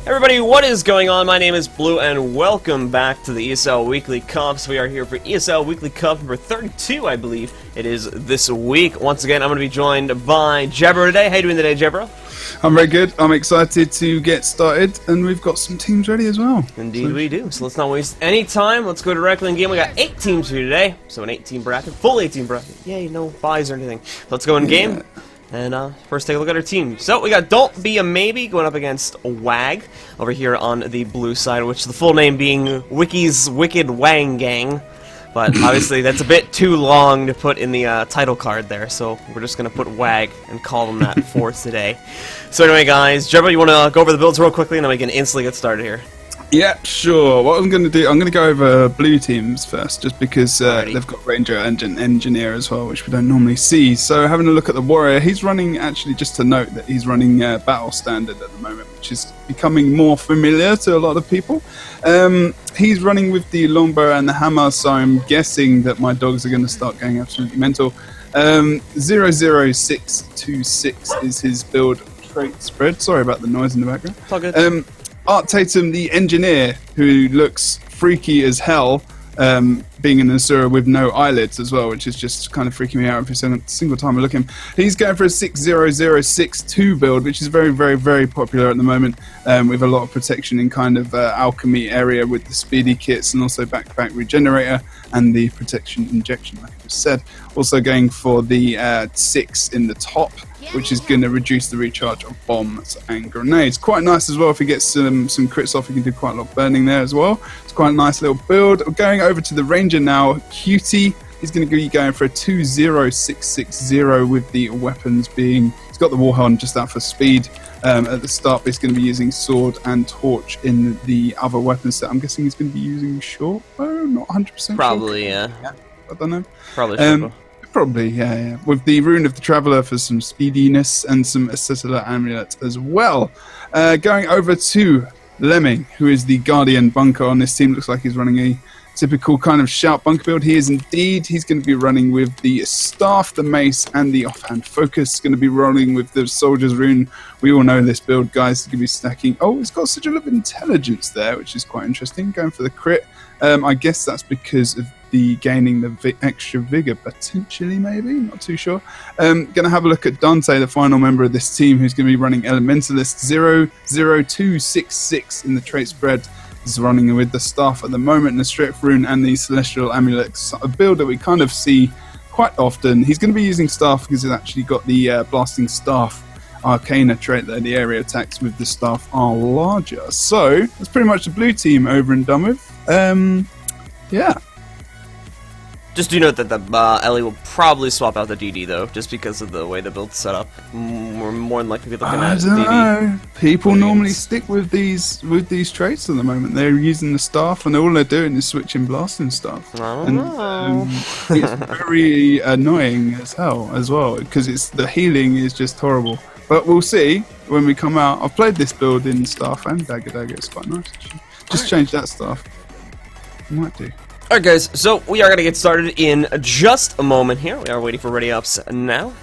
Everybody, what is going on? My name is Blue, and welcome back to the ESL Weekly Cups. We are here for ESL Weekly Cup number 32, I believe it is this week. Once again, I'm going to be joined by Jebro today. How you doing today, Jebro? I'm very good. I'm excited to get started, and we've got some teams ready as well. Indeed we do. So let's not waste any time. Let's go directly in game. We got 8 teams here today, so an 8-team bracket, full 8-team bracket. Yay, no buys or anything. Let's go in game. And first take a look at our team. So we got Don't Be a Maybe going up against Wang over here on the blue side, which the full name being Wiggy's Wicked Wang Gang. But obviously that's a bit too long to put in the title card there, so we're just going to put Wag and call them that for today. So anyway guys, Jebba, you want to go over the builds real quickly and then we can instantly get started here? Yeah, sure. What I'm going to do, I'm going to go over blue teams first, just because they've got Ranger and Engineer as well, which we don't normally see. So having a look at the Warrior, he's running, actually just to note that he's running Battle Standard at the moment, which is becoming more familiar to a lot of people. He's running with the Longbow and the Hammer, so I'm guessing that my dogs are going to start going absolutely mental. 00626 is his build trait spread. Sorry about the noise in the background. It's all good. Art Tatum, the Engineer, who looks freaky as hell, being an Asura with no eyelids as well, which is just kind of freaking me out every single time I look at him. He's going for a 60062 build, which is very, very, very popular at the moment, with a lot of protection in kind of alchemy area with the speedy kits and also back-to-back regenerator and the protection injection, like I just said. Also going for the 6 in the top, which is going to reduce the recharge of bombs and grenades. Quite nice as well. If he gets some crits off, he can do quite a lot of burning there as well. It's quite a nice little build. We're going over to the Ranger now. Cutie, he's going to be going for a 20660 with the weapons being... He's got the Warhound just out for speed at the start, but he's going to be using sword and torch in the other weapon set. I'm guessing he's going to be using short bow, not 100% Probably, sure. yeah. I don't know. Probably short bow. Probably, yeah. With the Rune of the Traveller for some speediness and some Acetyl Amulet as well. Going over to Lemming, who is the Guardian bunker on this team. Looks like he's running a typical kind of shout bunker build. He is indeed. He's going to be running with the Staff, the Mace, and the Offhand Focus. Going to be rolling with the Soldier's Rune. We all know this build, guys. It's going to be stacking. Oh, it's got Sigil of Intelligence there, which is quite interesting. Going for the crit. I guess that's because of the gaining the extra vigor, potentially, maybe, not too sure. Gonna have a look at Dante, the final member of this team, who's gonna be running Elementalist 00266 in the trait spread. He's running with the Staff at the moment, and the Strength Rune and the Celestial Amulets, a build that we kind of see quite often. He's gonna be using Staff because he's actually got the Blasting Staff Arcana trait there. The area attacks with the Staff are larger. So that's pretty much the blue team over and done with. Yeah. Just do note that the Ellie will probably swap out the DD though, just because of the way the build's set up. We're more than likely to be looking at DD. I don't know. People normally stick with these traits at the moment. They're using the Staff, and all they're doing is switching blasting stuff. I don't know. It's very annoying as hell as well, because the healing is just horrible. But we'll see when we come out. I've played this build in Staff and Dagger. It's quite nice. Just change that Staff. Might do. Alright guys, so we are going to get started in just a moment here. We are waiting for ready ups now.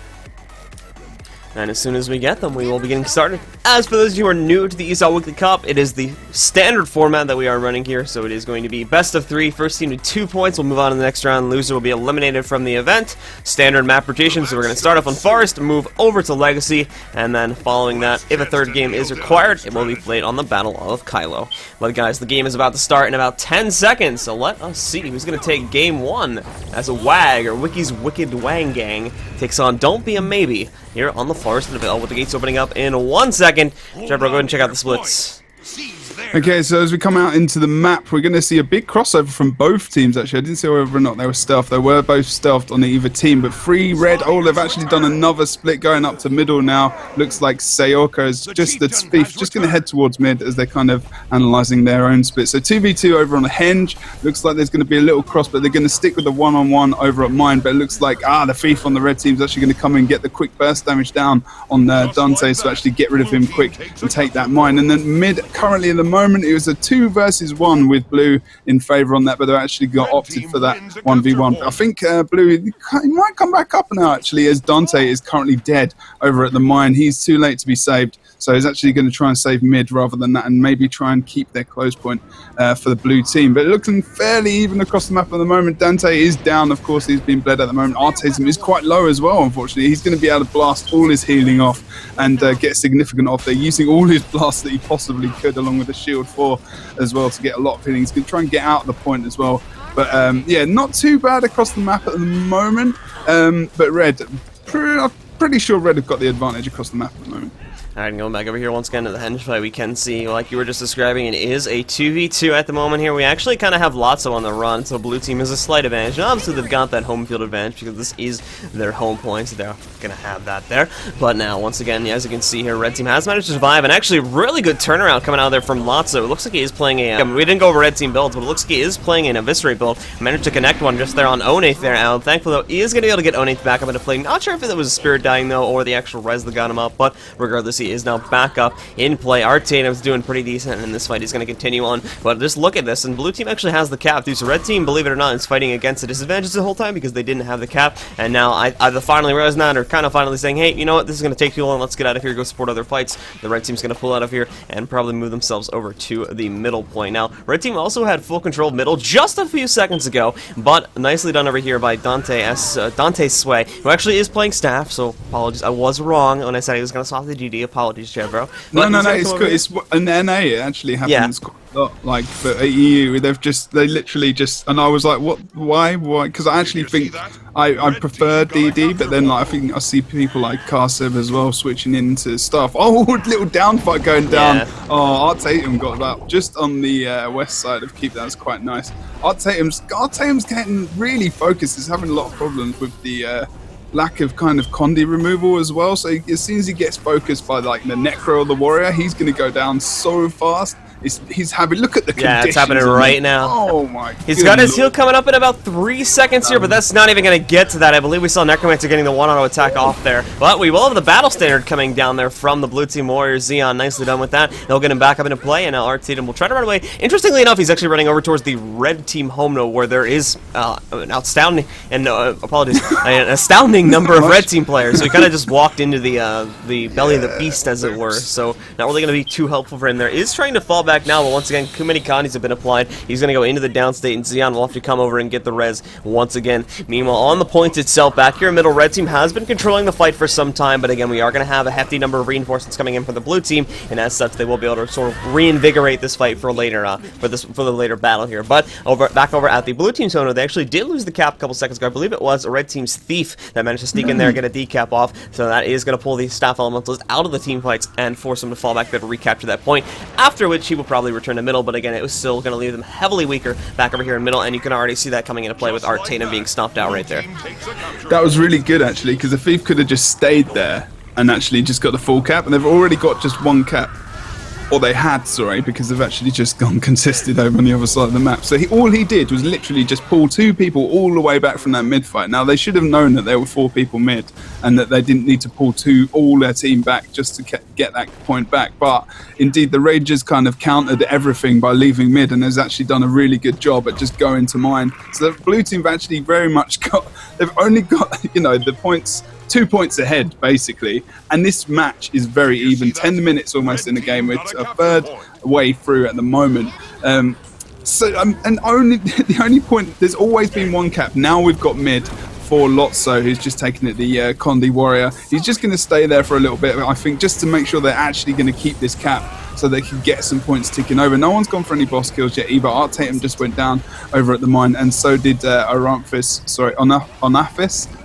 And as soon as we get them, we will be getting started. As for those of you who are new to the ESL Weekly Cup, it is the standard format that we are running here. So it is going to be best of 3. First team to 2 points will move on to the next round. Loser will be eliminated from the event. Standard map rotation, so we're going to start off on Forest, move over to Legacy, and then following that, if a third game is required, it will be played on the Battle of Kylo. But guys, the game is about to start in about 10 seconds, so let us see who's going to take game 1 as a Wag, or Wiggy's Wicked Wang Gang, takes on Don't Be a Maybe here on the Forest of Ville, with the gates opening up in 1 second. Jebro, go ahead and check out the splits. Okay, so as we come out into the map, we're going to see a big crossover from both teams, actually. I didn't see whether or not they were stealthed. They were both stealthed on either team, but 3 red. Oh, they've actually done another split going up to middle now. Looks like Sayoko's just the thief, just going to head towards mid as they're kind of analysing their own split. So 2v2 over on the Henge. Looks like there's going to be a little cross, but they're going to stick with the one-on-one over at mine. But it looks like, the thief on the red team is actually going to come and get the quick burst damage down on Dante, so actually get rid of him quick and take that mine. And then mid, currently in the moment, it was a 2 versus 1 with Blue in favour on that, but they actually got opted for that 1v1. I think Blue he might come back up now, actually, as Dante is currently dead over at the mine. He's too late to be saved, so he's actually going to try and save mid rather than that, and maybe try and keep their close point for the blue team. But looking fairly even across the map at the moment. Dante is down, of course, he's been bled at the moment. Artism is quite low as well, unfortunately. He's going to be able to blast all his healing off and get significant off there, using all his blasts that he possibly could, along with the shield 4 as well, to get a lot of healing. He's going to try and get out of the point as well. But yeah, not too bad across the map at the moment. But Red, I'm pretty sure Red have got the advantage across the map at the moment. Alright, going back over here once again to the henge fight, we can see, like you were just describing, it is a 2v2 at the moment here. We actually kind of have Lotso on the run, so blue team has a slight advantage. And obviously, they've got that home field advantage because this is their home point, so they're going to have that there. But now, once again, as you can see here, red team has managed to survive, and actually really good turnaround coming out there from Lotso. It looks like he is playing a... we didn't go over red team builds, but it looks like he is playing an Eviscerate build. Managed to connect one just there on Onath there. Now, thankfully, though, he is going to be able to get Onath back up into play. Not sure if it was Spirit dying, though, or the actual res that got him up, but regardless, he is now back up in play. Artatum's doing pretty decent in this fight. He's going to continue on, but just look at this, and blue team actually has the cap, dude. So red team, believe it or not, is fighting against the disadvantages the whole time because they didn't have the cap, and now either finally realized that, or kind of finally saying, hey, you know what, this is going to take too long, let's get out of here, go support other fights. The red team's going to pull out of here and probably move themselves over to the middle point. Now, red team also had full control of middle just a few seconds ago, but nicely done over here by Dante Sway, who actually is playing staff, so apologies, I was wrong when I said he was going to swap the GD. Apologies, Chevro. No, it's good. It's an NA. It actually happens quite a lot. Like for EU, they literally just, and I was like, what? Why? Because I actually think I prefer DD, but then like I think I see people like Karsib as well switching into stuff. Oh, little down fight going down. Yeah. Oh, Artatum got that just on the west side of Keep. That was quite nice. Artatum's getting really focused. He's having a lot of problems with the lack of kind of Condi removal as well, so as soon as he gets focused by like the Necro or the Warrior, he's going to go down so fast. He's having, look at the conditions. Yeah, it's happening right now. Oh my god. He's got his heal coming up in about 3 seconds here, but that's not even going to get to that. I believe we saw Necromancer getting the 1-auto attack off there. But we will have the battle standard coming down there from the blue team Warrior. Xeon nicely done with that. They'll get him back up into play, and now Artatum will try to run away. Interestingly enough, he's actually running over towards the red team home node, where there is an astounding, and apologies, an astounding number of red team players. So he kind of just walked into the belly of the beast, as it were. So not really going to be too helpful for him there. Is trying to fall back now, but once again, too many Condis have been applied. He's going to go into the downstate, and Xeon will have to come over and get the res once again. Meanwhile, on the point itself, back here in middle, red team has been controlling the fight for some time, but again, we are going to have a hefty number of reinforcements coming in for the blue team, and as such, they will be able to sort of reinvigorate this fight for later, for the later battle here. But back over at the blue team's owner, they actually did lose the cap a couple seconds ago. I believe it was a red team's Thief that managed to sneak in there and get a decap off, so that is going to pull the staff elementals out of the team fights and force them to fall back there to recapture that point, after which he will probably return to middle, but again, it was still going to leave them heavily weaker back over here in middle, and you can already see that coming into play with Artatum being stomped out right there. That was really good, actually, because the Thief could have just stayed there and actually just got the full cap, and they've already got just one cap. Or they had, sorry, because they've actually just gone contested over on the other side of the map. So all he did was literally just pull 2 people all the way back from that mid fight. Now, they should have known that there were 4 people mid and that they didn't need to pull all their team back just to get that point back. But indeed, the Rangers kind of countered everything by leaving mid and has actually done a really good job at just going to mine. So the blue team have actually very much they've only got, you know, the points... 2 points ahead, basically, and this match is very even. 10 minutes almost in the game, with a third way through at the moment. And only the only point, there's always been one cap. Now we've got mid for Lotso, who's just taking it, the Condi Warrior. He's just going to stay there for a little bit, I think, just to make sure they're actually going to keep this cap so they can get some points ticking over. No one's gone for any boss kills yet either. Artatum just went down over at the mine, and so did Onafis,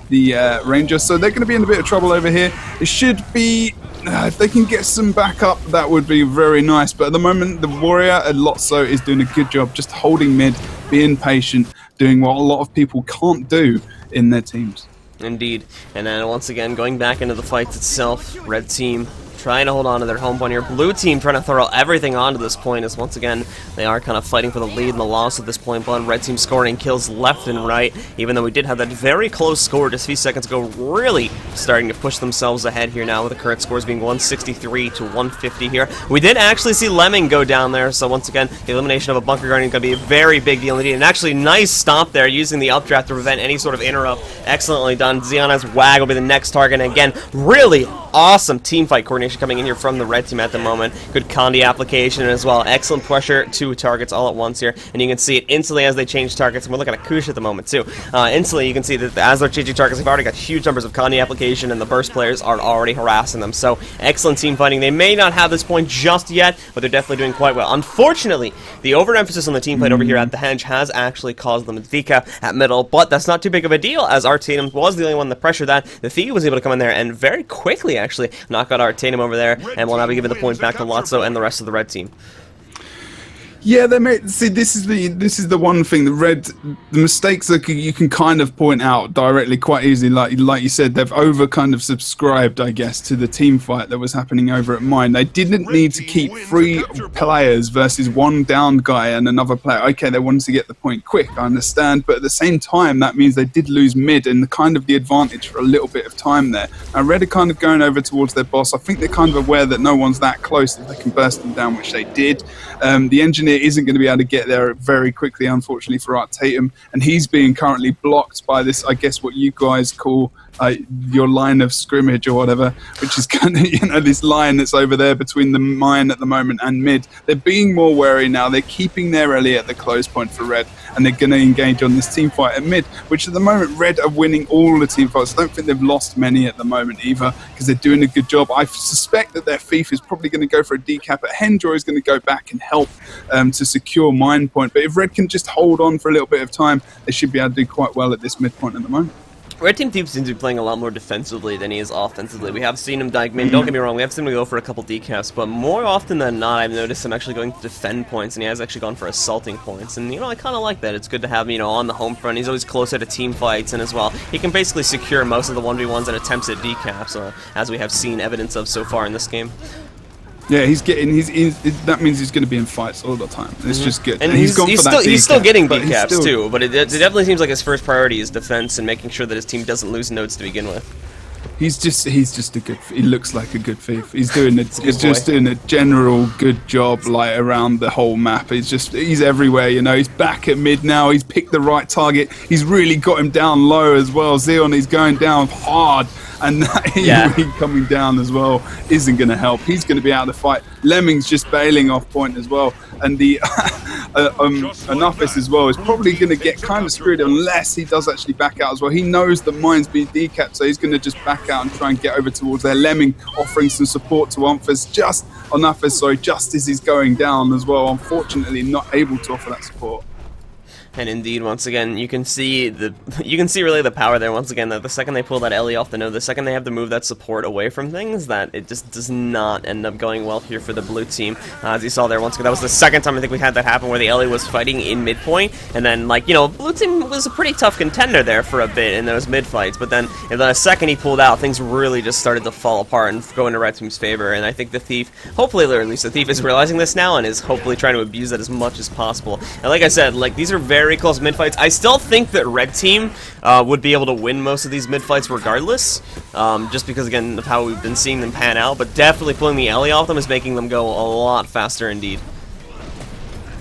the Ranger. So they're going to be in a bit of trouble over here. It should be, if they can get some backup, that would be very nice. But at the moment, the Warrior and Lotso is doing a good job just holding mid, being patient, doing what a lot of people can't do in their teams. Indeed. And then once again, going back into the fight itself, red team trying to hold on to their home point here. Blue team trying to throw everything onto this point, as once again, they are kind of fighting for the lead and the loss at this point, but red team scoring kills left and right, even though we did have that very close score just a few seconds ago, really starting to push themselves ahead here now, with the current scores being 163 to 150 here. We did actually see Lemming go down there, so once again, the elimination of a bunker guardian is going to be a very big deal indeed, and actually nice stop there, using the updraft to prevent any sort of interrupt. Excellently done. Ziana's Wag will be the next target, and again, really awesome team fight coordination coming in here from the red team at the moment. Good Condi application as well. Excellent pressure, 2 targets all at once here, and you can see it instantly as they change targets, and we're looking at Kush at the moment too. Instantly you can see that as they're changing targets, they've already got huge numbers of Condi application, and the burst players are already harassing them. So excellent team fighting. They may not have this point just yet, but they're definitely doing quite well. Unfortunately, the overemphasis on the team fight over here at the Henge has actually caused them to decap at middle, but that's not too big of a deal, as Artatum was the only one that pressured that. The Thief was able to come in there and very quickly actually knock out Artatum over there, and will now be giving the point back to Lotso and the rest of the red team. Yeah, they made. See, this is the one thing. The mistakes that you can kind of point out directly quite easily. Like you said, they've over kind of subscribed, I guess, to the team fight that was happening over at Mine. They didn't need to keep 3 players versus 1 down guy and another player. Okay, they wanted to get the point quick, I understand, but at the same time, that means they did lose mid and kind of the advantage for a little bit of time there. Now, Red are kind of going over towards their boss. I think they're kind of aware that no one's that close that they can burst them down, which they did. The engineer isn't going to be able to get there very quickly, unfortunately, for Artatum, and he's being currently blocked by this, I guess, what you guys call your line of scrimmage or whatever, which is kind of, this line that's over there between the Mine at the moment and mid. They're being more wary now. They're keeping their Ellie at the close point for Red, and they're going to engage on this team fight at mid, which at the moment Red are winning all the team fights. I don't think they've lost many at the moment either, because they're doing a good job. I suspect that their Thief is probably going to go for a decap at Henge, or is going to go back and help to secure Mine point. But if Red can just hold on for a little bit of time, they should be able to do quite well at this mid point at the moment. Red Team Thief seems to be playing a lot more defensively than he is offensively. We have seen him don't get me wrong, we have seen him go for a couple decaps, but more often than not, I've noticed him actually going to defend points, and he has actually gone for assaulting points. And, I kind of like that. It's good to have him, on the home front. He's always closer to team fights, and as well, he can basically secure most of the 1v1s and attempts at decaps, as we have seen evidence of so far in this game. Yeah, that means he's going to be in fights all the time. It's just good. And he's still getting decaps too, but it definitely seems like his first priority is defense and making sure that his team doesn't lose nodes to begin with. He's just a good. He looks like a good Thief. He's doing a general good job, like, around the whole map. He's everywhere. He's back at mid now. He's picked the right target. He's really got him down low as well. Zeon is going down hard, and that coming down as well isn't going to help. He's going to be out of the fight. Lemming's just bailing off point as well, and the Anufis as well is probably going to get kind of screwed unless he does actually back out as well. He knows that Mine's been decapped, so he's going to just back out and try and get over towards there. Lemming offering some support to Anufis just as he's going down as well. Unfortunately, not able to offer that support. And indeed, once again, you can see really the power there. Once again, that the second they pull that Ellie off the node, the second they have to move that support away from things, that it just does not end up going well here for the blue team. As you saw there, once again, that was the second time I think we had that happen, where the Ellie was fighting in midpoint, and then, blue team was a pretty tough contender there for a bit in those mid fights, but then in the second he pulled out, things really just started to fall apart and go into red team's favor. And I think the Thief, hopefully, or at least the Thief, is realizing this now and is hopefully trying to abuse that as much as possible. And like I said, these are very close mid fights. I still think that red team would be able to win most of these mid fights regardless, just because, again, of how we've been seeing them pan out, but definitely pulling the Ellie off them is making them go a lot faster indeed.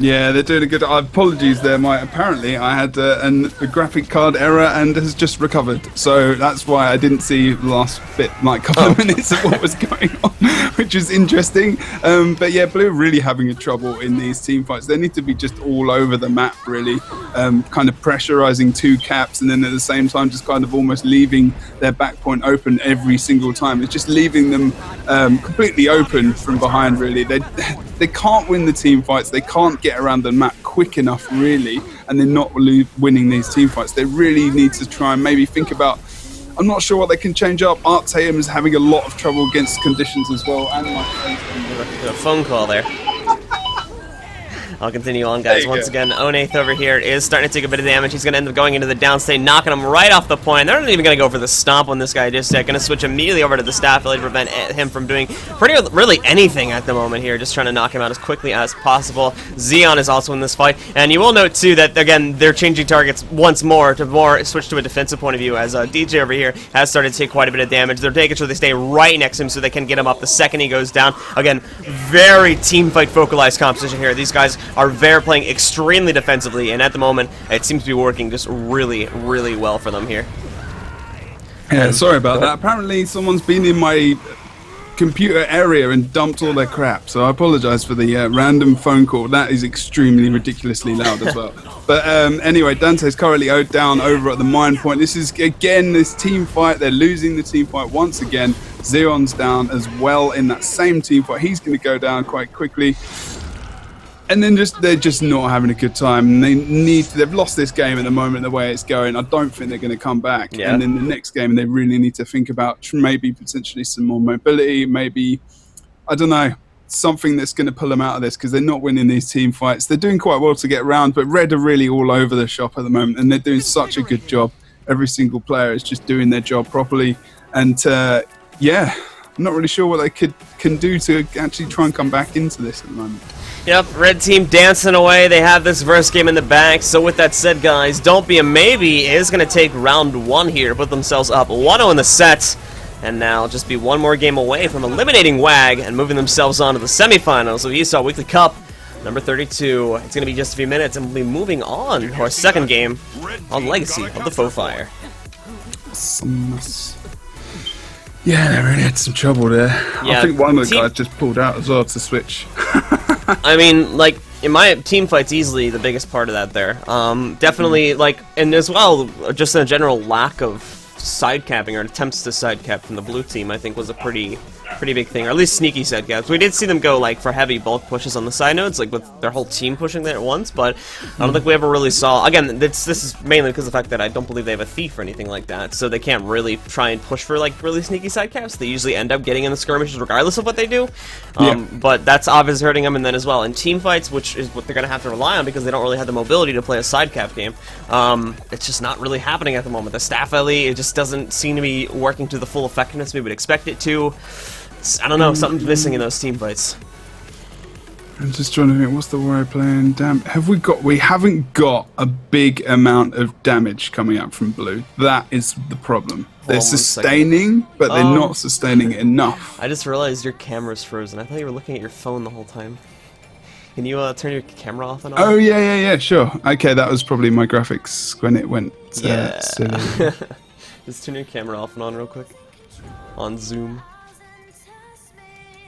Yeah, they're doing a good. Apologies there, apparently I had a graphic card error and has just recovered, so that's why I didn't see the last bit, couple of minutes of what was going on, which is interesting. But yeah, Blue really having a trouble in these team fights. They need to be just all over the map, really, kind of pressurizing 2 caps, and then at the same time just kind of almost leaving their back point open every single time. It's just leaving them completely open from behind, really. They can't win the team fights. They can't get around the map quick enough, really, and they're not winning these team fights. They really need to try and maybe think about, I'm not sure what they can change up. Artatum is having a lot of trouble against conditions as well, and a phone call there. I'll continue on, guys. Once again, Onath over here is starting to take a bit of damage. He's going to end up going into the downstate, knocking him right off the point. They're not even going to go for the stomp on this guy just yet. Going to switch immediately over to the staff to prevent him from doing really anything at the moment here. Just trying to knock him out as quickly as possible. Xeon is also in this fight. And you will note, too, that, again, they're changing targets once more to switch to a defensive point of view, as DJ over here has started to take quite a bit of damage. They're making sure they stay right next to him so they can get him up the second he goes down. Again, very team fight focalized competition here. These guys are playing extremely defensively, and at the moment, it seems to be working just really, really well for them here. Yeah, sorry about that. Apparently, someone's been in my computer area and dumped all their crap, so I apologize for the random phone call. That is extremely ridiculously loud as well. But anyway, Dante's currently down over at the mine point. This is, again, this team fight. They're losing the team fight once again. Xeon's down as well in that same team fight. He's going to go down quite quickly. And then they're just not having a good time. They've lost this game at the moment the way it's going. I don't think they're going to come back. Yeah. And in the next game, they really need to think about maybe potentially some more mobility, maybe, I don't know, something that's going to pull them out of this, because they're not winning these team fights. They're doing quite well to get around, but Red are really all over the shop at the moment, and they're doing such a good job. Every single player is just doing their job properly. And yeah, I'm not really sure what they can do to actually try and come back into this at the moment. Yep, red team dancing away. They have this verse game in the bag. So with that said, guys, Don't Be a Maybe is going to take round 1 here, put themselves up 1-0 in the set, and now just be one more game away from eliminating Wag and moving themselves on to the semifinals of ESL Weekly Cup number 32. It's going to be just a few minutes, and we'll be moving on to our second game on Legacy of the Faux Fire. Yeah, they really had some trouble there. Yeah, I think one of the guys just pulled out as well to switch. I mean, like, in my team fight's easily the biggest part of that there. Definitely, like, and as well, just a general lack of side capping or attempts to side cap from the blue team, I think, was a pretty big thing, or at least sneaky side caps. We did see them go like for heavy bulk pushes on the side nodes, like with their whole team pushing there at once, but I don't think we ever really saw. Again, this is mainly because of the fact that I don't believe they have a thief or anything like that, so they can't really try and push for like really sneaky side caps. They usually end up getting in the skirmishes regardless of what they do. But that's obviously hurting them. And then as well in team fights, which is what they're going to have to rely on because they don't really have the mobility to play a side cap game. It's just not really happening at the moment. The staff LE, it just doesn't seem to be working to the full effectiveness we would expect it to. I don't know, something's missing in those team fights. I'm just trying to think, what's the warrior playing? Damn, we haven't got a big amount of damage coming out from blue. That is the problem. They're sustaining, but they're not sustaining enough. I just realized your camera's frozen. I thought you were looking at your phone the whole time. Can you turn your camera off and on? Oh, yeah, sure. Okay, that was probably my graphics when it went silly. Just turn your camera off and on real quick. On Zoom.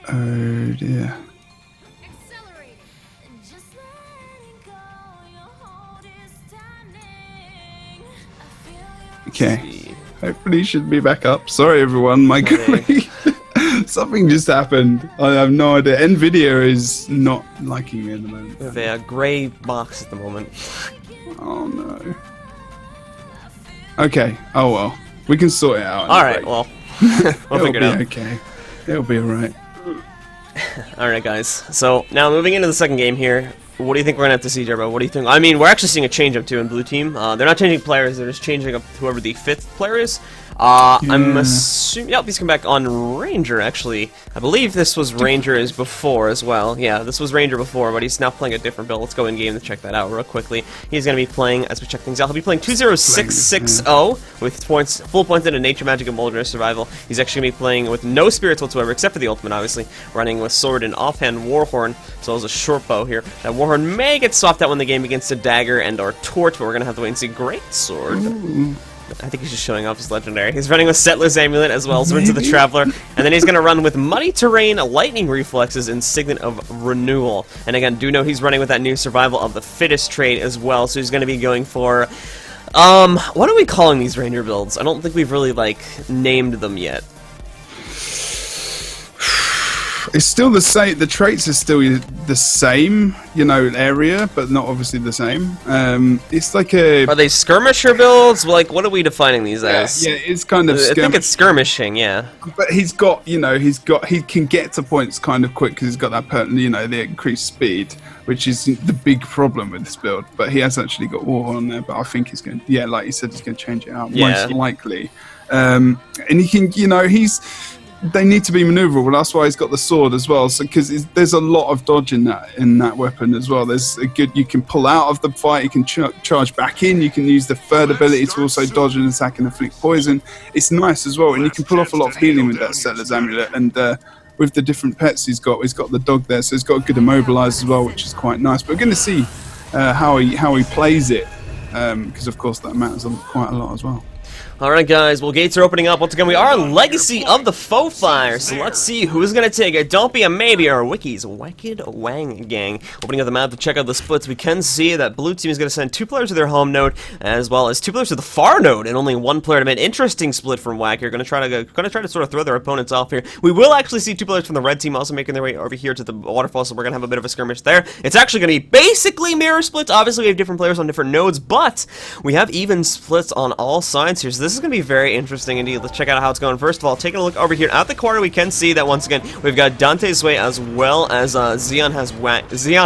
Oh, dear. Okay. Hopefully you should be back up. Sorry, everyone. My colleague. Something just happened. I have no idea. NVIDIA is not liking me at the moment. They are grey box at the moment. Oh, no. Okay. Oh, well. We can sort it out. Alright, well. We'll figure it out. Okay. It'll be alright. Alright, guys. So, now moving into the second game here. What do you think we're going to have to see, Jerbo? What do you think? I mean, we're actually seeing a change-up, too, in blue team. They're not changing players. They're just changing up whoever the 5th player is. I'm assuming... Yep, he's come back on Ranger, actually. I believe this was Ranger as before as well. Yeah, this was Ranger before, but he's now playing a different build. Let's go in-game to check that out real quickly. He's going to be playing, as we check things out, he'll be playing 20660 with full points into Nature, Magic, and Wilderness Survival. He's actually going to be playing with no spirits whatsoever, except for the ultimate, obviously. Running with Sword and Offhand Warhorn, as well as a short bow here. That Warhorn may get swapped out when the game begins to Dagger and or Torch, but we're going to have to wait and see. Great Sword. Ooh. I think he's just showing off his legendary. He's running with Settler's Amulet as well as Winds of the Traveler. And then he's going to run with Muddy Terrain, Lightning Reflexes, and Signet of Renewal. And again, do know he's running with that new Survival of the Fittest trait as well. So he's going to be going for... what are we calling these Ranger builds? I don't think we've really, like, named them yet. It's still the same. The traits are still the same, you know, area, but not obviously the same. It's like a. Are they skirmisher builds? Like, what are we defining these as? Yeah, it's kind of. I think it's skirmishing, yeah. But he's got, you know, he can get to points kind of quick because he's got that, you know, the increased speed, which is the big problem with this build. But he has actually got war on there. But I think he's going, yeah, like you said, he's going to change it out most likely. And he can, you know, they need to be maneuverable. That's why he's got the sword as well. So because there's a lot of dodge in that weapon as well. There's a good. You can pull out of the fight. You can charge back in. You can use the third ability to also dodge and attack and inflict poison. It's nice as well, and you can pull off a lot of healing with that Settler's Amulet. And with the different pets he's got the dog there, so he's got a good immobilize as well, which is quite nice. But we're going to see how he plays it, because of course that matters quite a lot as well. Alright guys, well gates are opening up. Once again, we are Legacy of the Faux Fire, so let's see who's gonna take it. Don't be a maybe, or Wiggy's Wicked Wang gang. Opening up the map to check out the splits, we can see that blue team is gonna send 2 players to their home node, as well as 2 players to the far node, and only 1 player to mid. Interesting split from Wang here. Gonna try to sort of throw their opponents off here. We will actually see 2 players from the red team also making their way over here to the waterfall, so we're gonna have a bit of a skirmish there. It's actually gonna be basically mirror splits. Obviously we have different players on different nodes, but we have even splits on all sides here, so this is gonna be very interesting indeed. Let's check out how it's going. First of all, taking a look over here at the corner, we can see that once again we've got Dante's Way as well as Xeon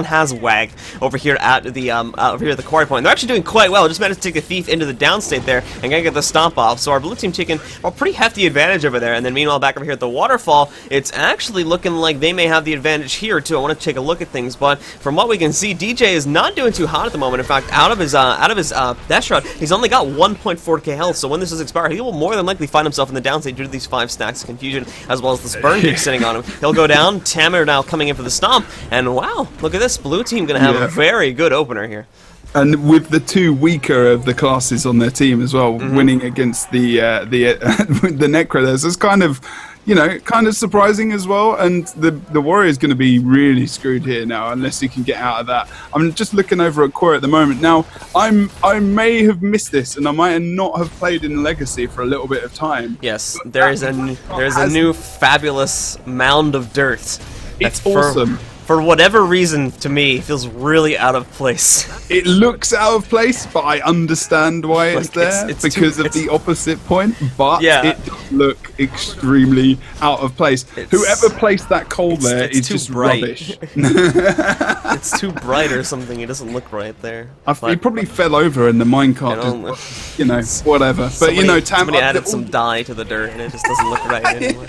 has Wag over here at the quarry point. They're actually doing quite well. Just managed to take the thief into the downstate there and gonna get the stomp off. So our blue team taking a pretty hefty advantage over there. And then meanwhile back over here at the waterfall, it's actually looking like they may have the advantage here too. I want to take a look at things, but from what we can see, DJ is not doing too hot at the moment. In fact, out of his death shroud, he's only got 1.4k health. So when this is expired, he will more than likely find himself in the downstate due to these 5 stacks of confusion, as well as the spurn kick sitting on him. He'll go down. Tamer now coming in for the stomp, and wow, look at this blue team gonna have a very good opener here. And with the 2 weaker of the classes on their team as well, winning against the Necro there, so it's kind of, you know, kind of surprising as well. And the Warrior's going to be really screwed here now unless he can get out of that. I'm just looking over at Core at the moment. Now, I may have missed this, and I might not have played in Legacy for a little bit of time. Yes, there's a new fabulous mound of dirt. It's awesome. For whatever reason, to me, feels really out of place. It looks out of place, but I understand why it's there because of the opposite point. But it does look extremely out of place. Whoever placed that coal there is just bright. Rubbish. It's too bright or something. It doesn't look right there. He probably fell over in the minecart. You know, whatever. Somebody, but you know, somebody added some dye to the dirt, and it just doesn't look right anymore.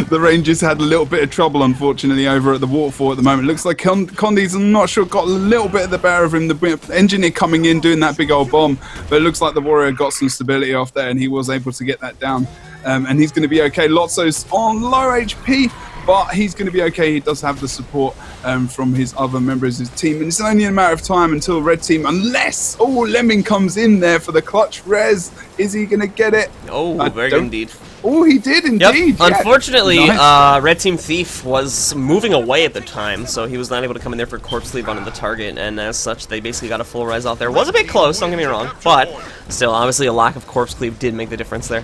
The Rangers had a little bit of trouble, unfortunately, over at the waterfall at the moment. Looks like Condi's, I'm not sure, got a little bit of the better of him. The engineer coming in, doing that big old bomb. But it looks like the Warrior got some stability off there, and he was able to get that down. And he's going to be okay. Lotso's on low HP, but he's going to be okay. He does have the support from his other members of his team. And it's only a matter of time until red team, unless, Lemming comes in there for the clutch res. Is he going to get it? Oh, very good indeed. Oh, he did indeed. Yep. Unfortunately, Red Team Thief was moving away at the time, so he was not able to come in there for Corpse Sleeve on the target, and as such, they basically got a full res out there. Was a bit close, don't get me wrong, but still, obviously, a lack of Corpse Cleave did make the difference there.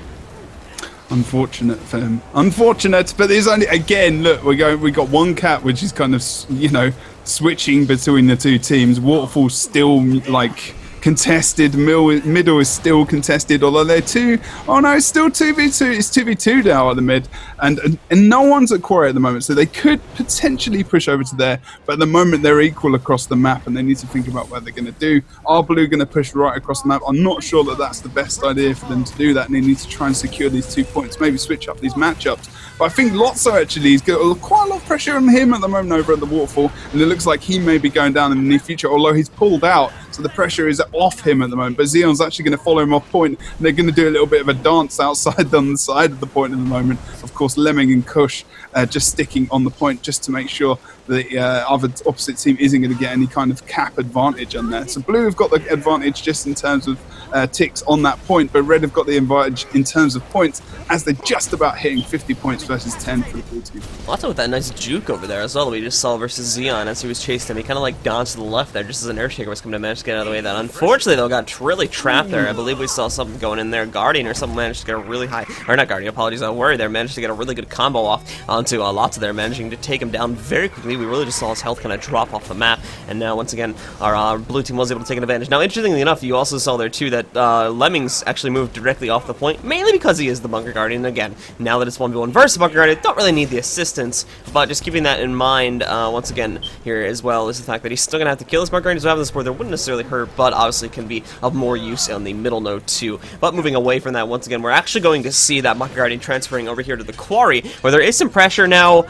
Unfortunate for him. Unfortunate, but there's only, again, look, we got one cat, which is kind of, you know, switching between the 2 teams. Waterfall's still, like, contested. Middle is still contested, although they're 2. Oh no, it's still 2v2. It's 2v2 now at the mid, and no one's at quarry at the moment, so they could potentially push over to there, but at the moment they're equal across the map, and they need to think about what they're going to do. Are blue going to push right across the map? I'm not sure that that's the best idea for them to do that, and they need to try and secure these 2 points, maybe switch up these matchups. But I think Lotso actually has got quite a lot of pressure on him at the moment over at the waterfall, and it looks like he may be going down in the near future, although he's pulled out, so the pressure is off him at the moment. But Xeon's actually going to follow him off point, and they're going to do a little bit of a dance outside on the side of the point at the moment. Of course, Lemming and Kush just sticking on the point just to make sure the opposite team isn't going to get any kind of cap advantage on there. So blue have got the advantage just in terms of ticks on that point, but red have got the advantage in terms of points, as they're just about hitting 50 points versus 10 for the blue team. Also with that nice juke over there as well that we just saw versus Xeon as he was chasing him. He kind of like dodged to the left there just as an Earthshaker was coming to manage to get out of the way of that. Unfortunately, though, got really trapped there. I believe we saw something going in there. Guardian or someone managed to get a really high, or not Guardian, apologies, I worry there, managed to get a really good combo off onto Lots of there, managing to take him down very quickly. We really just saw his health kind of drop off the map, and now, once again, our blue team was able to take an advantage. Now, interestingly enough, you also saw there, too, that Lemmings actually moved directly off the point, mainly because he is the Bunker Guardian. Again, now that it's 1v1 versus Bunker Guardian, don't really need the assistance, but just keeping that in mind, once again, here as well, is the fact that he's still going to have to kill his Bunker Guardian, so having the support there wouldn't necessarily hurt, but obviously can be of more use on the middle node, too. But moving away from that, once again, we're actually going to see that Bunker Guardian transferring over here to the quarry, where there is some pressure now.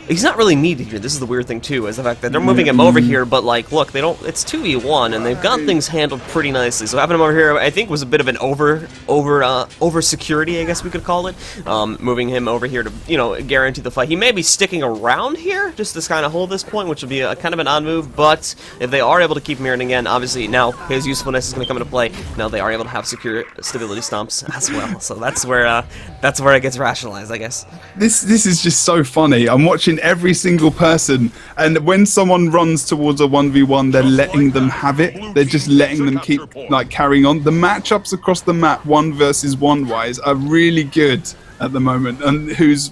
He's not really needed here. This is the weird thing, too, is the fact that they're moving him over here, but, like, look, they don't, it's 2v1, and they've got things handled pretty nicely. So having him over here, I think, was a bit of an over security, I guess we could call it. Moving him over here to, you know, guarantee the fight. He may be sticking around here, just to kind of hold this point, which would be a kind of an odd move, but if they are able to keep him here, and again, obviously, now his usefulness is going to come into play. Now they are able to have secure stability stomps as well. So that's where it gets rationalized, I guess. This is just so funny. I'm watching every single person, and when someone runs towards a 1v1, they're letting them have it. They're just letting them keep like carrying on. The matchups across the map, 1 versus 1 wise, are really good at the moment, and whoever's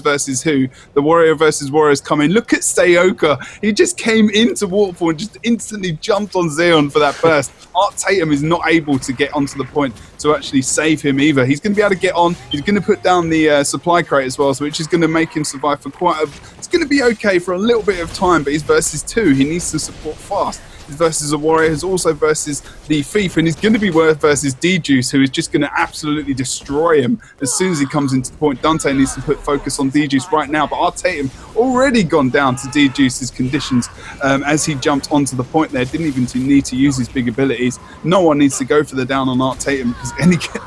versus who. The Warrior versus Warriors come in. Look at Sayoka. He just came into Waterfall and just instantly jumped on Xeon for that burst. Art Tatum is not able to get onto the point to actually save him either. He's going to be able to get on. He's going to put down the supply crate as well, so which is going to make him survive for it's going to be okay for a little bit of time, but he's versus 2. He needs to support fast. He's versus a Warrior, who's also versus the Thief, and he's going to be versus D-Juice, who is just going to absolutely destroy him as soon as he comes into the point. Dante needs to put focus on D-Juice right now, but Artatum already gone down to D-Juice's conditions as he jumped onto the point there. Didn't even need to use his big abilities. No one needs to go for the down on Artatum because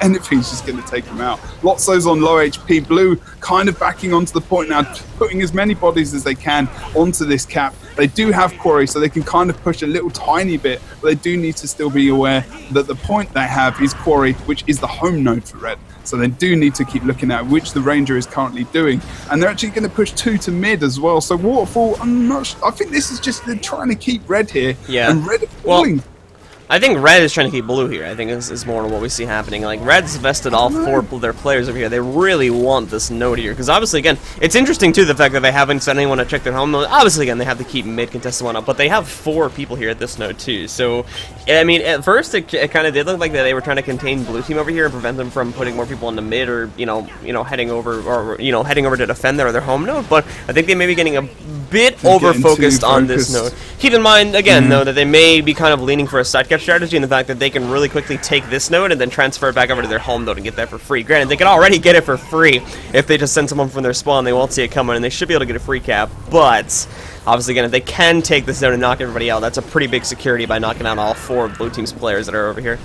anything's just going to take him out. Lotso's on low HP. Blue kind of backing onto the point now, putting as many bodies as they can onto this cap. They do have Quarry, so they can kind of push a little tiny bit, but they do need to still be aware that the point they have is Quarry, which is the home node for Red. So they do need to keep looking at which the Ranger is currently doing. And they're actually going to push 2 to mid as well. So Waterfall, I'm not sure. I think this is just, they're trying to keep Red here. Yeah. And Red are falling. I think Red is trying to keep Blue here. I think this is more what we see happening. Like, Red's vested all 4 of their players over here. They really want this node here. Because obviously, again, it's interesting, too, the fact that they haven't sent anyone to check their home node. Obviously, again, they have to keep mid-contested one up. But they have 4 people here at this node, too. So, I mean, at first, it kind of did look like that they were trying to contain Blue Team over here and prevent them from putting more people into mid or, heading over to defend their home node. But I think they may be getting a bit over-focused on this node. Keep in mind, again, though, that they may be kind of leaning for a sidecap strategy and the fact that they can really quickly take this node and then transfer it back over to their home node and get that for free. Granted, they can already get it for free if they just send someone from their spawn. They won't see it coming, and they should be able to get a free cap, but obviously, again, if they can take this node and knock everybody out, that's a pretty big security by knocking out all 4 of Blue Team's players that are over here.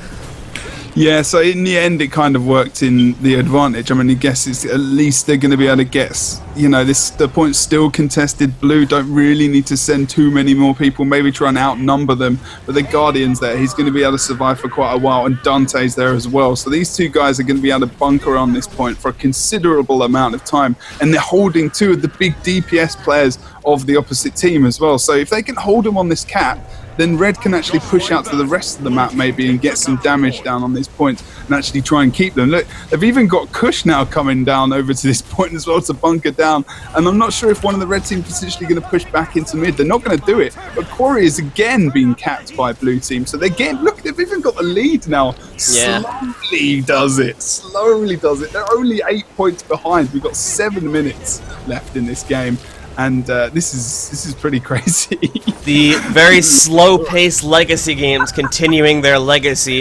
Yeah, so in the end, it kind of worked in the advantage. I mean, I guess it's at least they're going to be able to get, the point's still contested. Blue don't really need to send too many more people, maybe try and outnumber them. But the Guardian's there. He's going to be able to survive for quite a while, and Dante's there as well. So these 2 guys are going to be able to bunker on this point for a considerable amount of time. And they're holding 2 of the big DPS players of the opposite team as well. So if they can hold them on this cap, then Red can actually push out to the rest of the map maybe and get some damage down on these points and actually try and keep them. Look, they've even got Kush now coming down over to this point as well to bunker down. And I'm not sure if one of the Red team is potentially going to push back into mid. They're not going to do it. But Quarry is again being capped by Blue team. So they're getting, look, they've even got the lead now. Yeah. Slowly does it. Slowly does it. They're only 8 points behind. We've got 7 minutes left in this game. And this is pretty crazy. The very slow-paced Legacy games continuing their legacy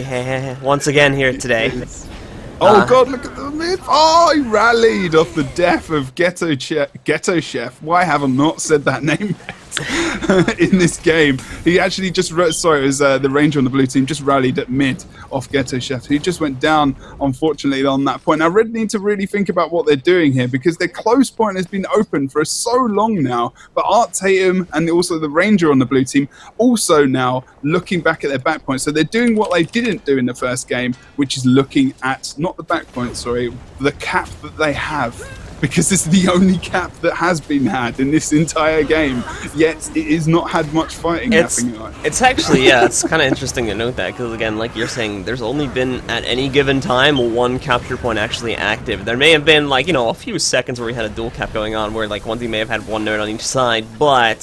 once again here today. Oh god, look at the mid. Oh, he rallied off the death of Ghetto Chef. Why have I not said that name yet in this game? He actually just, sorry, it was the Ranger on the Blue team, just rallied at mid off Ghetto Chef. He just went down, unfortunately, on that point. Now, Red need to really think about what they're doing here because their close point has been open for so long now. But Art Tatum and also the Ranger on the Blue team also now looking back at their back point. So they're doing what they didn't do in the first game, which is looking at, not the back point, sorry, the cap that they have because it's the only cap that has been had in this entire game. Yet it has not had much fighting happening. It's actually, yeah, it's kind of interesting to note that, because again, like you're saying, there's only been at any given time one capture point actually active. There may have been, like, you know, a few seconds where we had a dual cap going on, where like one team may have had one node on each side, but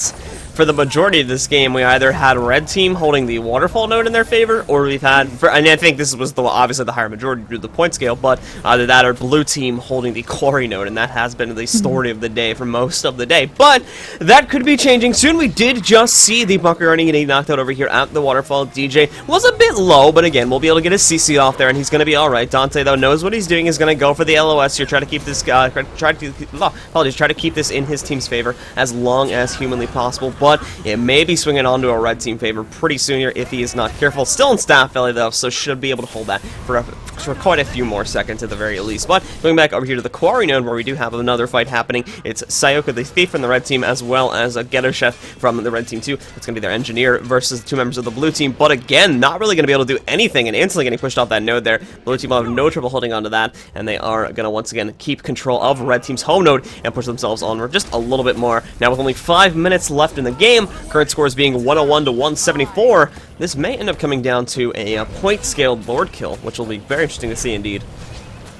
for the majority of this game, we either had red team holding the waterfall node in their favor, or we've had, and I think this was obviously the higher majority due to the point scale, but either that or blue team holding the quarry node, and that has been the story of the day for most of the day. But that could be changing soon. We did just see the bunker guarding getting knocked out over here at the waterfall. DJ was a bit low, but again, we'll be able to get his CC off there, and he's going to be all right. Dante, though, knows what he's doing. He's going to go for the LOS here, try to keep this try to keep this in his team's favor as long as humanly possible, but it may be swinging onto a red team favor pretty soon here if he is not careful. Still in staff valley though, so should be able to hold that for quite a few more seconds at the very least. But going back over here to the quarry node, where we do have another fight happening, it's Sayoka the thief from the red team, as well as a ghetto chef from the red team too. It's going to be their engineer versus two members of the blue team, but again, not really going to be able to do anything, and instantly getting pushed off that node there. Blue team will have no trouble holding on to that, and they are going to once again keep control of red team's home node and push themselves onward just a little bit more. Now with only 5 minutes left in the game, current scores being 101 to 174, this may end up coming down to a point-scaled Lord kill, which will be very interesting to see indeed.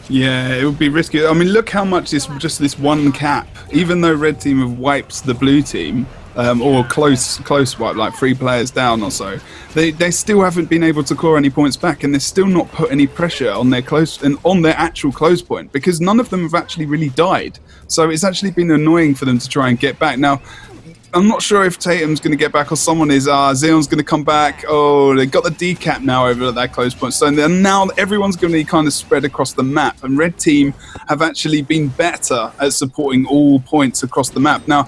Yeah, it would be risky. I mean, look how much just this one cap, even though red team have wiped the blue team, or close wipe, like 3 players down or so, they still haven't been able to claw any points back, and they're still not put any pressure on their actual close point, because none of them have actually really died. So it's actually been annoying for them to try and get back. Now, I'm not sure if Tatum's going to get back or someone is. Xeon's going to come back. Oh, they got the decap now over at that close point. So now everyone's going to be kind of spread across the map. And red team have actually been better at supporting all points across the map. Now,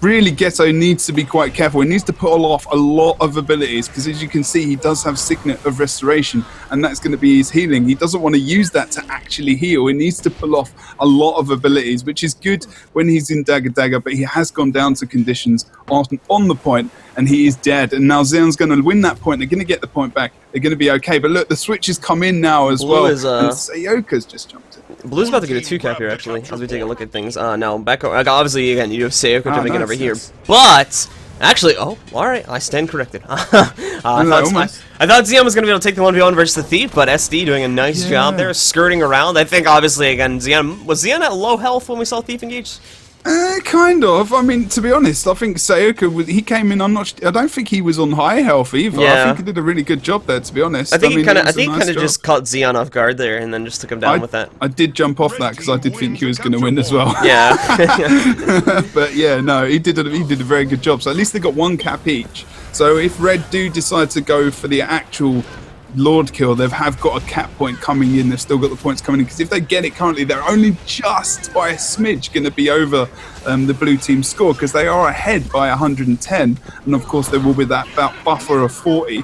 really, Ghetto needs to be quite careful. He needs to pull off a lot of abilities, because as you can see, he does have Signet of Restoration, and that's going to be his healing. He doesn't want to use that to actually heal. He needs to pull off a lot of abilities, which is good when he's in Dagger, but he has gone down to conditions on the point, and he is dead. And now Xeon's going to win that point. They're going to get the point back. They're going to be okay. But look, the switch has come in now as well. And Sayoka's just jumped in. Blue's about to get a 2-cap here, actually, as we take a look at things. Now, back obviously, again, you have Sayoka jumping in over here. But, actually, oh, alright, I stand corrected. I thought Xeon was going to be able to take the 1v1 versus the Thief, but SD doing a nice job there, skirting around. I think, obviously, again, was Xeon at low health when we saw Thief engage? Kind of. I mean, to be honest, I think Sayoka, he came in. I don't think he was on high health either. Yeah. I think he did a really good job there, to be honest. I think he kind of just caught Xeon off guard there, and then just took him down with that. I did jump off that because I did think he was going to win as well. Yeah. But yeah, no, he did a very good job. So at least they got 1 cap each. So if red do decide to go for the actual Lord kill, they have got a cap point coming in. They've still got the points coming in, because if they get it currently, they're only just by a smidge going to be over the blue team score, because they are ahead by 110, and of course there will be that buffer of 40,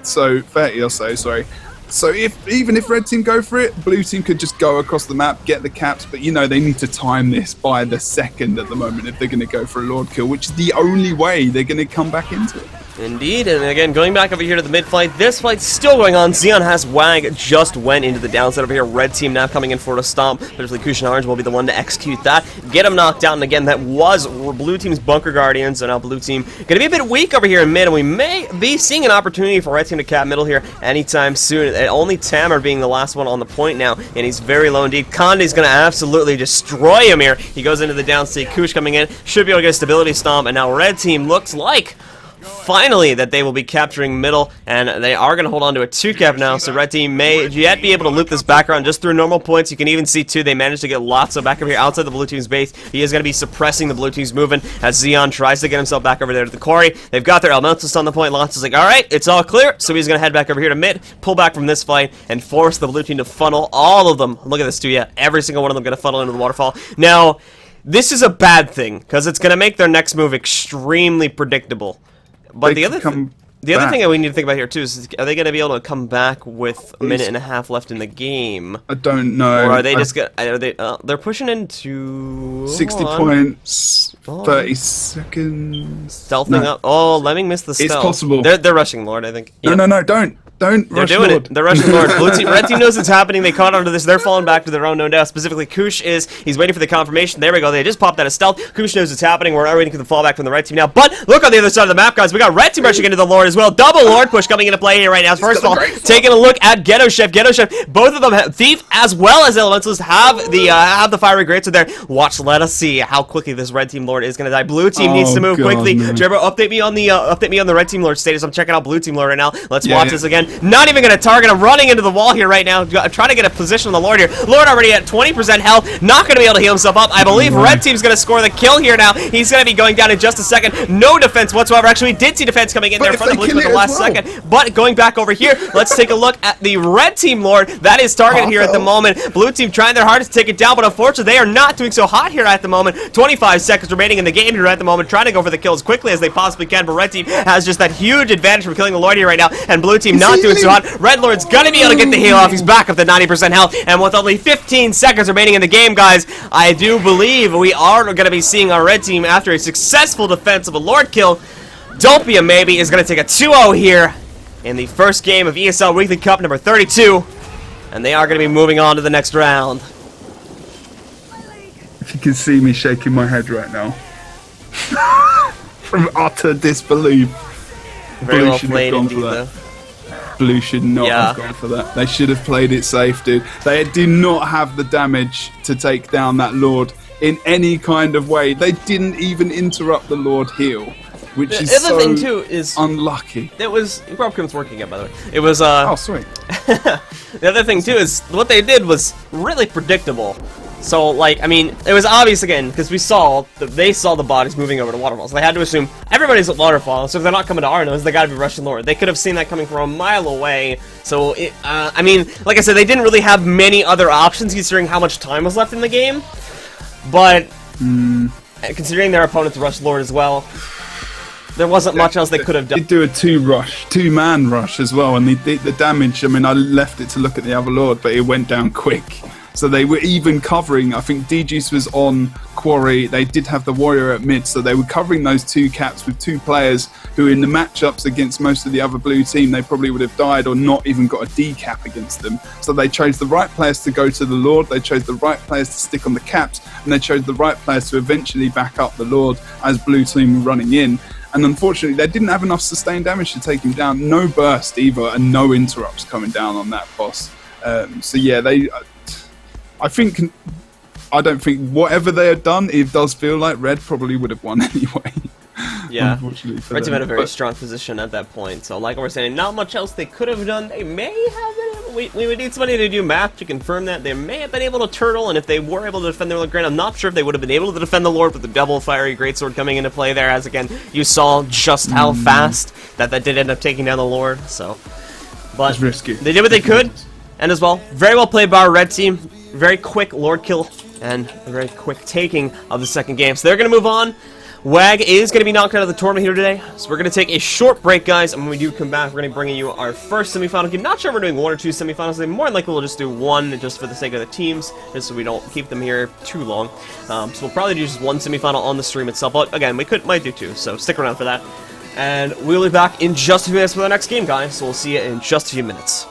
so 30 or so, sorry. So even if red team go for it, blue team could just go across the map, get the caps, but you know, they need to time this by the second at the moment if they're going to go for a Lord kill, which is the only way they're going to come back into it. Indeed, and again, going back over here to the mid fight, this fight's still going on. Xeon has Wang, just went into the downside over here. Red team now coming in for a stomp. Particularly Kushin Orange will be the one to execute that. Get him knocked down, and again, that was blue team's bunker guardian, so now blue team gonna be a bit weak over here in mid, and we may be seeing an opportunity for red team to cap middle here anytime soon. Only Tamer being the last one on the point now, and he's very low indeed. Conde's gonna absolutely destroy him here. He goes into the downstate. Kush coming in, should be able to get a stability stomp, and now red team looks like finally that they will be capturing middle, and they are going to hold on to a 2-cap now, so red team may yet be able to loop this back around just through normal points. You can even see too, they managed to get lots of back over here outside the blue team's base. He is going to be suppressing the blue team's movement as Xeon tries to get himself back over there to the quarry. They've got their elementals on the point. Lance is like, alright, it's all clear, so he's going to head back over here to mid, pull back from this fight, and force the blue team to funnel all of them. Look at this too, yeah, every single one of them going to funnel into the waterfall. Now, this is a bad thing, because it's going to make their next move extremely predictable. But the other thing that we need to think about here too is, are they going to be able to come back with a minute and a half left in the game? I don't know. Or are they just they're pushing into 60 points, 30 seconds. Stealthing up. Oh, Lemming missed the stealth. It's possible. They're rushing Lord, I think. No, no, don't. Don't They're rush doing Lord. it. They're rushing Lord. Blue team, red team knows it's happening. They caught onto this. They're falling back to their own, no doubt. Specifically, Kush he's waiting for the confirmation. There we go. They just popped out of stealth. Kush knows it's happening. We're not waiting for the fallback from the red team now. But look on the other side of the map, guys. We got red team rushing into the Lord as well. Double Lord push coming into play here right now. First of all, taking a look at Ghetto Chef. Ghetto Chef, both of them, Thief as well as Elementalist, have the fiery greats in there. Watch, let us see how quickly this red team Lord is going to die. Blue team needs to move quickly. Trevor, update me on the red team Lord status. I'm checking out blue team Lord right now. Let's watch this again. Not even going to target him, running into the wall here right now, trying to get a position on the Lord here. Lord already at 20% health, not going to be able to heal himself up. I believe red team's going to score the kill here now. He's going to be going down in just a second. No defense whatsoever. Actually, we did see defense coming in there from the blue team in the last second. But going back over here, let's take a look at the red team Lord. That is targeted here at the moment. Blue team trying their hardest to take it down, but unfortunately, they are not doing so hot here at the moment. 25 seconds remaining in the game here at the moment, trying to go for the kill as quickly as they possibly can, but red team has just that huge advantage from killing the Lord here right now, and blue team not doing so hot. Red Lord's gonna be able to get the heal off. He's back up to 90% health, and with only 15 seconds remaining in the game, guys, I do believe we are gonna be seeing our red team, after a successful defense of a Lord kill, Dopia maybe is gonna take a 2-0 here in the first game of ESL Weekly Cup number 32, and they are gonna be moving on to the next round. If you can see me shaking my head right now. From utter disbelief. Very Blue well should have played gone indeed, for though. that. Blue should not Yeah. have gone for that. They should have played it safe, dude. They do not have the damage to take down that Lord in any kind of way. They didn't even interrupt the Lord heal, which is The other so thing too is unlucky. it was Robcom's working again, by the way. It was Oh, sweet. the other thing too is what they did was really predictable. So, like, I mean, it was obvious again because they saw the bodies moving over to waterfalls. They had to assume everybody's at waterfall, so if they're not coming to our nose, they got to be rushing Lord. They could have seen that coming from a mile away. So, I mean, like I said, they didn't really have many other options considering how much time was left in the game. But considering their opponents rushed Lord as well, there wasn't much else they could have They done. did do a two-man rush as well, and the damage. I mean, I left it to look at the other Lord, but it went down quick. So they were even covering, I think D-Juice was on Quarry, they did have the Warrior at mid, so they were covering those two caps with two players who in the matchups against most of the other blue team, they probably would have died or not even got a D cap against them. So they chose the right players to go to the Lord, they chose the right players to stick on the caps, and they chose the right players to eventually back up the Lord as blue team were running in. And unfortunately, they didn't have enough sustained damage to take him down. No burst either, and no interrupts coming down on that boss. So yeah, I don't think whatever they had done, it does feel like Red probably would have won anyway. Yeah, unfortunately for Red team them. had a very But strong position at that point. So, like we're saying, not much else they could have done. They may have been able, we would need somebody to do math to confirm that. They may have been able to turtle, and if they were able to defend their Lord Grand, I'm not sure if they would have been able to defend the Lord with the double fiery greatsword coming into play there. As again, you saw just how fast that did end up taking down the Lord. So, but it's risky. they did what they could, and as well, very well played by our red team. Very quick Lord kill and a very quick taking of the second game. So they're going to move on. Wag is going to be knocked out of the tournament here today. So we're going to take a short break, guys. And when we do come back, we're going to be bringing you our first semifinal game. Not sure if we're doing one or two semifinals. More than likely, we'll just do one just for the sake of the teams, just so we don't keep them here too long. So we'll probably do just one semifinal on the stream itself. But again, we might do two, so stick around for that. And we'll be back in just a few minutes for the next game, guys. So we'll see you in just a few minutes.